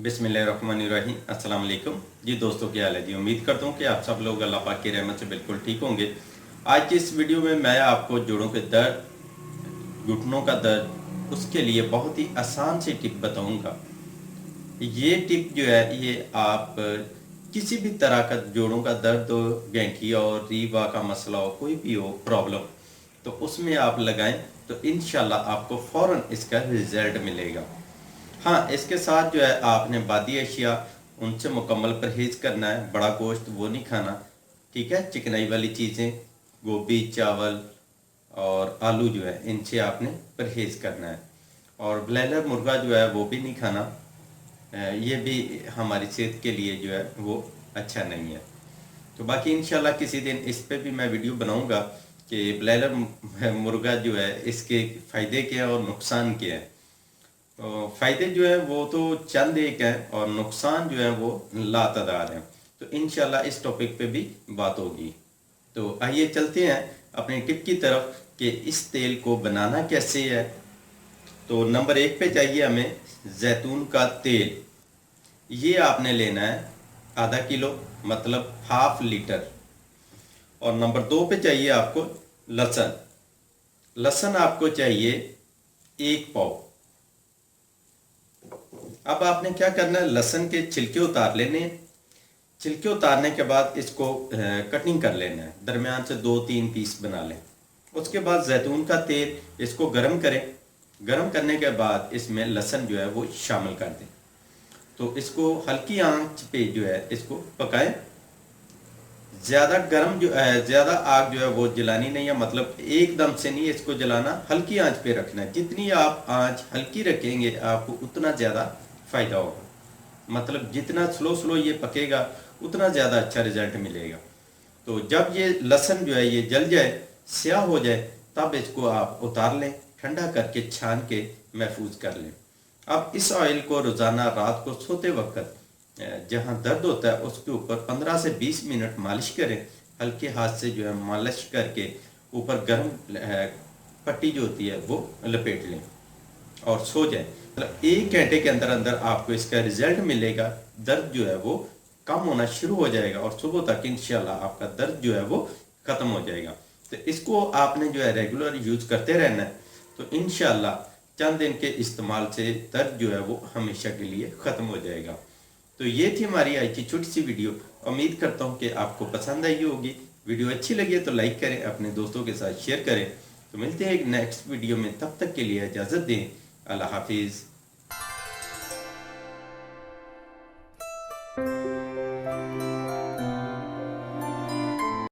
बिस्मिल्लाहिर्रहमानिर्रहीम। अस्सलाम वालेकुम जी दोस्तों, क्या हाल है जी। उम्मीद करता हूँ कि आप सब लोग अल्लाह पाक की रहमत से बिल्कुल ठीक होंगे। आज की इस वीडियो में मैं आपको जोड़ों के दर्द, घुटनों का दर्द, उसके लिए बहुत ही आसान सी टिप बताऊंगा। ये टिप जो है ये आप किसी भी तरह का जोड़ों का दर्द हो, गैंठिया और रीवा का मसला हो, कोई भी हो प्रॉब्लम, तो उसमें आप लगाएं तो इंशाल्लाह आपको फ़ौरन इसका रिजल्ट मिलेगा। हाँ, इसके साथ जो है आपने बादी अशिया उनसे मुकम्मल परहेज़ करना है। बड़ा गोश्त वो नहीं खाना, ठीक है। चिकनाई वाली चीज़ें, गोभी, चावल और आलू जो है इनसे आपने परहेज़ करना है। और ब्लैलर मुर्गा जो है वो भी नहीं खाना, ये भी हमारी सेहत के लिए जो है वो अच्छा नहीं है। तो बाकी इंशाल्लाह किसी दिन इस पे भी मैं वीडियो बनाऊंगा कि ब्लैलर मुर्गा जो है इसके फ़ायदे क्या है और नुकसान क्या है। तो फ़ायदे जो है वो तो चंद एक हैं और नुकसान जो है वो लातादार हैं। तो इंशाल्लाह इस टॉपिक पे भी बात होगी। तो आइए चलते हैं अपनी टिप की तरफ कि इस तेल को बनाना कैसे है। तो नंबर 1 पे चाहिए हमें जैतून का तेल। ये आपने लेना है आधा किलो, मतलब हाफ लीटर। और नंबर 2 पे चाहिए आपको लहसुन। लहसुन आपको चाहिए 1 पाव। अब आपने क्या करना है, लहसुन के छिलके उतार लेने हैं। छिलके उतारने के बाद इसको कटिंग कर लेना है, दरमियान से 2-3 पीस बना लें। उसके बाद जैतून का तेल, इसको गरम करें। गरम करने के बाद इसमें लहसुन जो है वो शामिल कर दें। तो इसको हल्की आंच पे जो है इसको पकाएं। ज़्यादा गर्म जो है, ज़्यादा आग जो है वो जलानी नहीं है, मतलब एकदम से नहीं इसको जलाना, हल्की आंच पे रखना है। जितनी आप आंच हल्की रखेंगे आपको उतना ज़्यादा फ़ायदा होगा। मतलब जितना स्लो स्लो ये पकेगा उतना ज़्यादा अच्छा रिजल्ट मिलेगा। तो जब ये लहसुन जो है ये जल जाए, स्याह हो जाए, तब इसको आप उतार लें, ठंडा करके छान के महफूज कर लें। अब इस ऑयल को रोज़ाना रात को सोते वक्त जहाँ दर्द होता है उसके ऊपर 15 से 20 मिनट मालिश करें। हल्के हाथ से जो है मालिश करके ऊपर गर्म पट्टी जो होती है वो लपेट लें और सो जाए। मतलब 1 घंटे के अंदर अंदर आपको इसका रिजल्ट मिलेगा। दर्द जो है वो कम होना शुरू हो जाएगा और सुबह तक इंशाल्लाह आपका दर्द जो है वो ख़त्म हो जाएगा। तो इसको आपने जो है रेगुलर यूज़ करते रहना है। तो इंशाल्लाह चंद दिन के इस्तेमाल से दर्द जो है वो हमेशा के लिए ख़त्म हो जाएगा। तो ये थी हमारी आज की छोटी सी वीडियो। उम्मीद करता हूँ कि आपको पसंद आई होगी। वीडियो अच्छी लगी है तो लाइक करें, अपने दोस्तों के साथ शेयर करें। तो मिलते हैं एक नेक्स्ट वीडियो में, तब तक के लिए इजाज़त दें। अल्लाह हाफिज़।